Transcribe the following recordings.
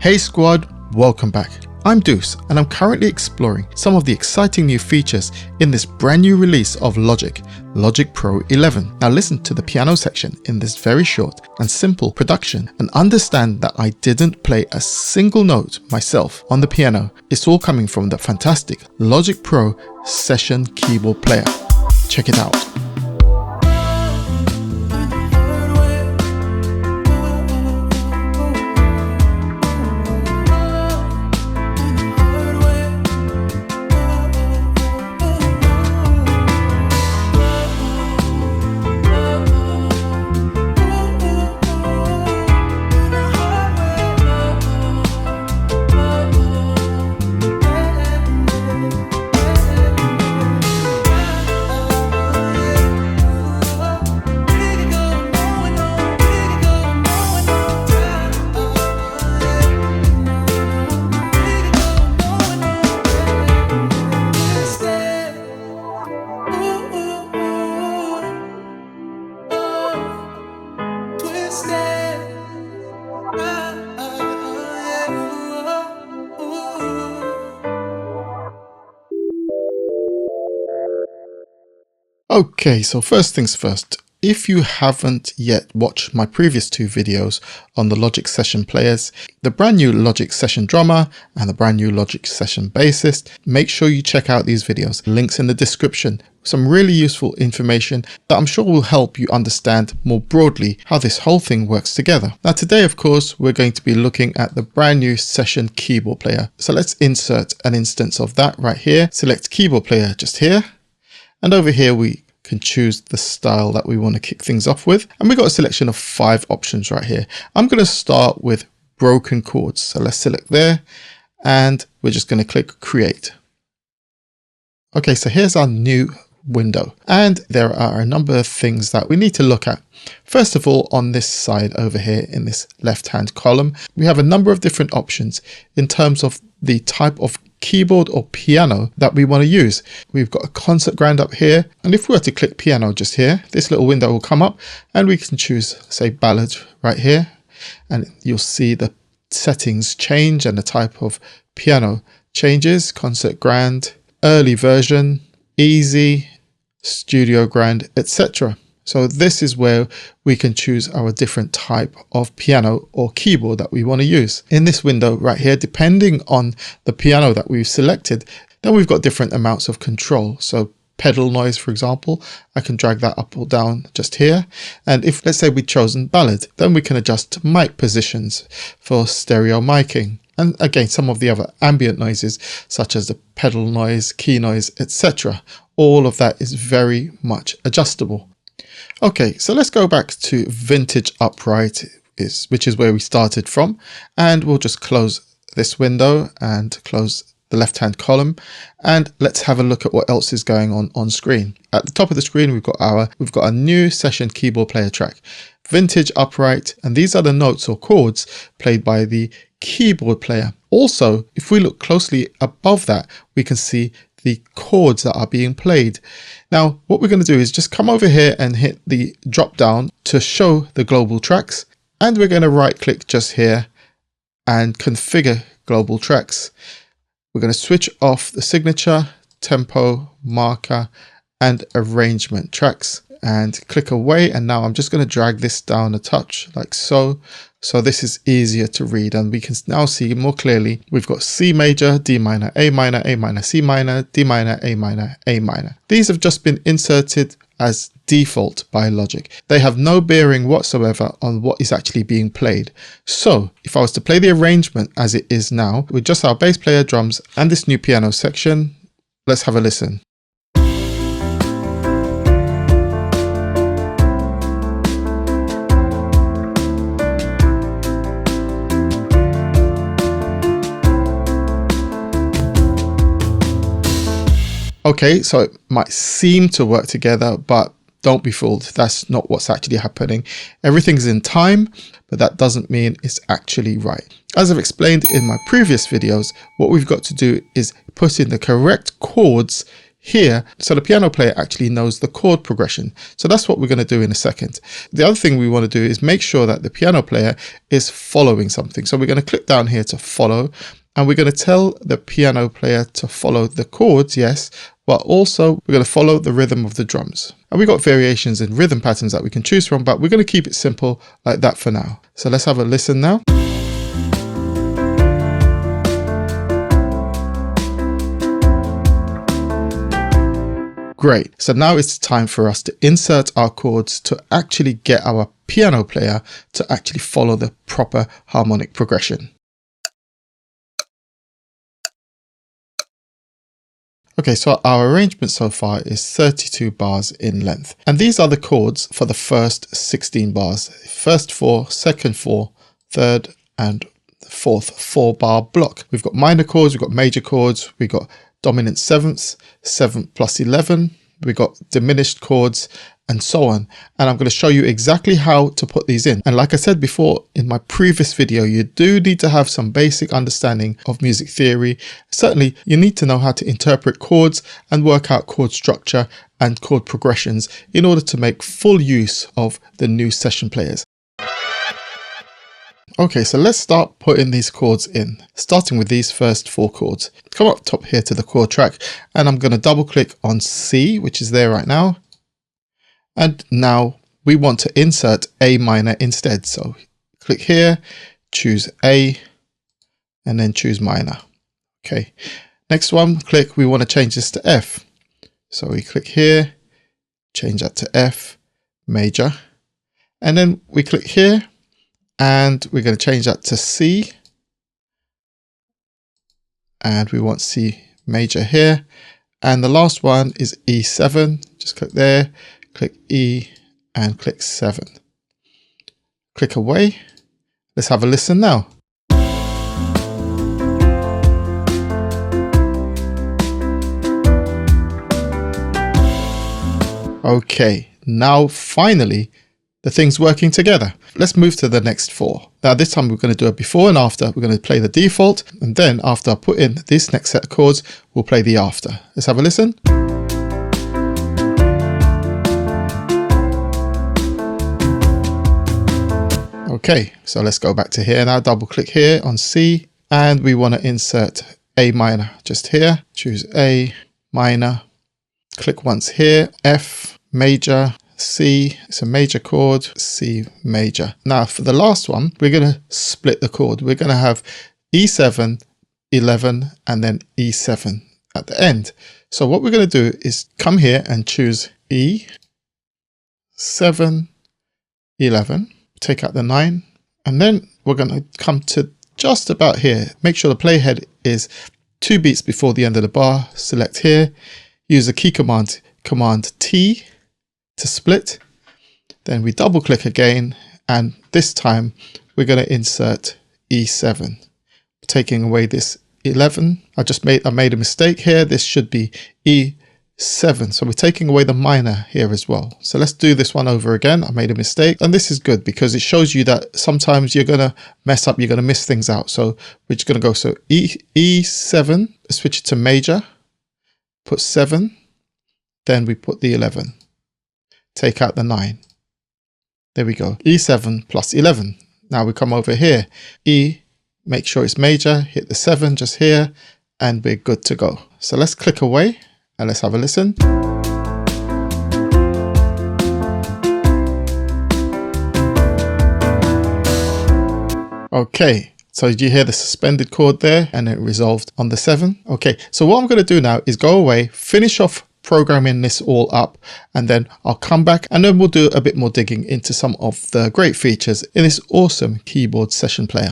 Hey squad, welcome back. I'm Deuce and I'm currently exploring some of the exciting new features in this brand new release of Logic Pro 11. Now listen to the piano section in this very short and simple production and understand that I didn't play a single note myself on the piano. It's all coming from the fantastic Logic Pro Session Keyboard Player. Check it out. Okay, so first things first, if you haven't yet watched my previous two videos on the Logic Session players, the brand new Logic Session drummer and the brand new Logic Session bassist, make sure you check out these videos. Links in the description. Some really useful information that I'm sure will help you understand more broadly how this whole thing works together. Now today, of course, we're going to be looking at the brand new Session keyboard player. So let's insert an instance of that right here. Select keyboard player just here. And over here, we can choose the style that we want to kick things off with. And we've got a selection of 5 options right here. I'm going to start with broken chords. So let's select there and we're just going to click create. Okay, so here's our new window and there are a number of things that we need to look at. First of all, on this side over here in this left-hand column, we have a number of different options in terms of the type of keyboard or piano that we want to use. We've got a concert grand up here, and if we were to click piano just here, this little window will come up and we can choose, say, ballad right here, and you'll see the settings change and the type of piano changes. Concert grand, early version, easy, studio grand, etc. So this is where we can choose our different type of piano or keyboard that we want to use. In this window right here, depending on the piano that we've selected, then we've got different amounts of control. So pedal noise, for example, I can drag that up or down just here. And if, let's say, we've chosen ballad, then we can adjust mic positions for stereo miking. And again, some of the other ambient noises, such as the pedal noise, key noise, etc. All of that is very much adjustable. Okay, so let's go back to Vintage Upright, which is where we started from. And we'll just close this window and close the left-hand column. And let's have a look at what else is going on screen. At the top of the screen, we've got a new Session keyboard player track, Vintage Upright. And these are the notes or chords played by the keyboard player. Also, if we look closely above that, we can see the chords that are being played. Now, what we're going to do is just come over here and hit the drop down to show the global tracks. And we're going to right click just here and configure global tracks. We're going to switch off the signature, tempo, marker, and arrangement tracks and click away. And now I'm just going to drag this down a touch like so. So this is easier to read and we can now see more clearly. We've got C major, D minor, A minor, C minor, D minor, A minor, A minor. These have just been inserted as default by Logic. They have no bearing whatsoever on what is actually being played. So if I was to play the arrangement as it is now with just our bass player, drums, and this new piano section, let's have a listen. Okay, so it might seem to work together, but don't be fooled. That's not what's actually happening. Everything's in time, but that doesn't mean it's actually right. As I've explained in my previous videos, what we've got to do is put in the correct chords here so the piano player actually knows the chord progression. So that's what we're going to do in a second. The other thing we want to do is make sure that the piano player is following something. So we're going to click down here to follow, and we're going to tell the piano player to follow the chords, yes, but also we're going to follow the rhythm of the drums. And we've got variations in rhythm patterns that we can choose from, but we're going to keep it simple like that for now. So let's have a listen now. Great. So now it's time for us to insert our chords to actually get our piano player to actually follow the proper harmonic progression. Okay, so our arrangement so far is 32 bars in length. And these are the chords for the first 16 bars. First 4, second 4, third and fourth 4-bar block. We've got minor chords, we've got major chords, we've got dominant sevenths, 7 plus 11, we got diminished chords, and so on. And I'm going to show you exactly how to put these in. And like I said before in my previous video, you do need to have some basic understanding of music theory. Certainly, you need to know how to interpret chords and work out chord structure and chord progressions in order to make full use of the new session players. Okay, so let's start putting these chords in, starting with these first 4 chords. Come up top here to the chord track, and I'm going to double click on C, which is there right now. And now we want to insert A minor instead. So click here, choose A, and then choose minor. Okay, next one, click, we want to change this to F. So we click here, change that to F, major. And then we click here, and we're going to change that to C, and we want C major here. And the last one is E7. Just click there, click E, and click 7. Click away. Let's have a listen now. Okay, now finally the thing's working together. Let's move to the next 4. Now this time we're going to do a before and after. We're going to play the default, and then after I put in this next set of chords, we'll play the after. Let's have a listen. Okay, so let's go back to here now. Double click here on C, and we want to insert A minor just here. Choose A minor, click once here, F major, C, it's a major chord, C major. Now for the last one, we're going to split the chord. We're going to have E7, 11, and then E7 at the end. So what we're going to do is come here and choose E, 7, 11, take out the 9, and then we're going to come to just about here. Make sure the playhead is 2 beats before the end of the bar. Select here, use the key command, Command T, to split. Then we double click again, and this time we're going to insert E7, taking away this 11. I made a mistake here. This should be E7, so we're taking away the minor here as well. So let's do this one over again. I made a mistake, and this is good because it shows you that sometimes you're going to mess up, you're going to miss things out. So we're just going to go, so E7, switch it to major, put 7, then we put the 11. Take out the 9. There we go. E7 plus 11. Now we come over here. E, make sure it's major, hit the 7 just here, and we're good to go. So let's click away and let's have a listen. Okay, so did you hear the suspended chord there, and it resolved on the 7? Okay, so what I'm going to do now is go away, finish off programming this all up, and then I'll come back and then we'll do a bit more digging into some of the great features in this awesome keyboard session player.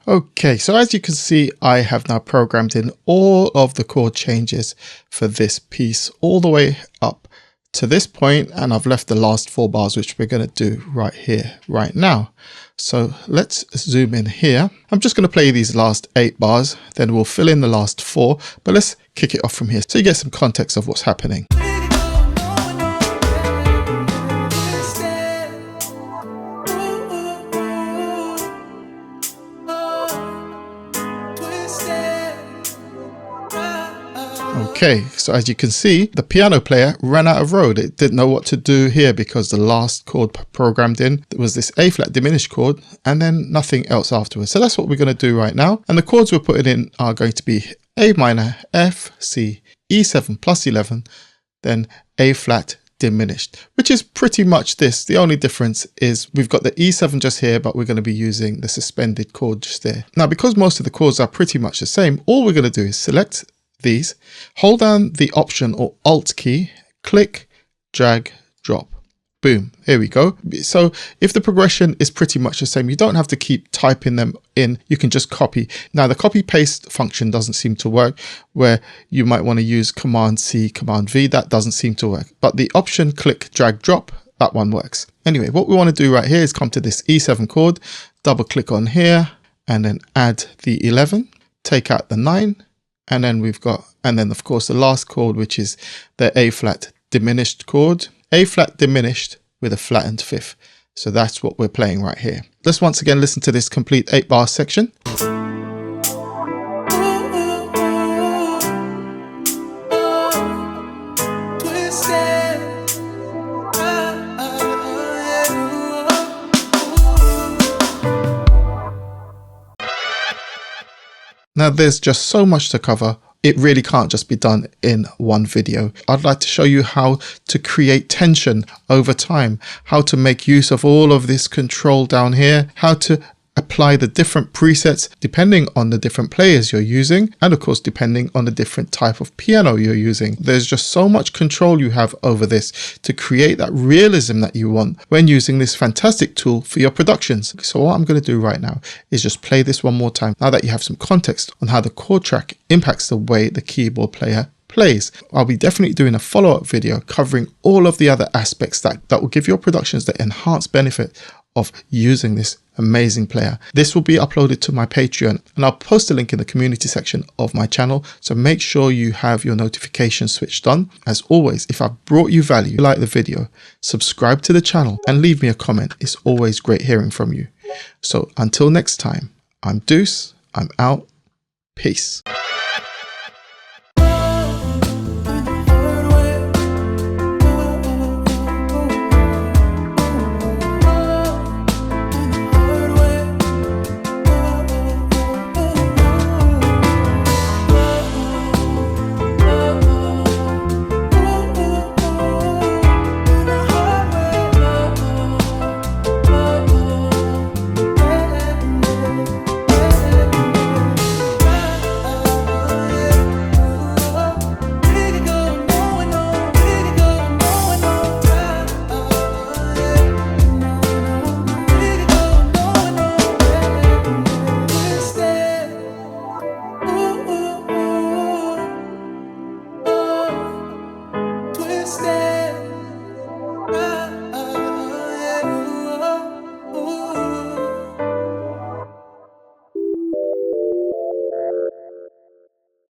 Okay, so as you can see, I have now programmed in all of the chord changes for this piece all the way up to this point, and I've left the last 4 bars, which we're going to do right here, right now. So let's zoom in here. I'm just going to play these last 8 bars, then we'll fill in the last 4, but let's kick it off from here so you get some context of what's happening. Okay, so as you can see, the piano player ran out of road. It didn't know what to do here because the last chord programmed in was this A flat diminished chord and then nothing else afterwards. So that's what we're going to do right now. And the chords we're putting in are going to be A minor, F, C, E7 plus 11, then A flat diminished, which is pretty much this. The only difference is we've got the E7 just here, but we're going to be using the suspended chord just there. Now, because most of the chords are pretty much the same, all we're going to do is select these, hold down the Option or Alt key, click, drag, drop. Boom, here we go. So if the progression is pretty much the same, you don't have to keep typing them in, you can just copy. Now the copy paste function doesn't seem to work, where you might want to use Command C, Command V, that doesn't seem to work. But the Option, click, drag, drop, that one works. Anyway, what we want to do right here is come to this E7 chord, double click on here, and then add the 11, take out the 9, and then we've got, and then of course the last chord, which is the A flat diminished chord, A flat diminished with a flattened fifth. So that's what we're playing right here. Let's once again listen to this complete 8-bar section. Now there's just so much to cover. It really can't just be done in one video. I'd like to show you how to create tension over time, how to make use of all of this control down here, how to apply the different presets depending on the different players you're using, and of course depending on the different type of piano you're using. There's just so much control you have over this to create that realism that you want when using this fantastic tool for your productions. So what I'm going to do right now is just play this one more time, now that you have some context on how the chord track impacts the way the keyboard player plays. I'll be definitely doing a follow-up video covering all of the other aspects that will give your productions the enhanced benefit of using this amazing player. This will be uploaded to my Patreon, and I'll post a link in the community section of my channel, so make sure you have your notifications switched on. As always, if I've brought you value, like the video, subscribe to the channel and leave me a comment. It's always great hearing from you. So until next time, I'm Deuce, I'm out, peace.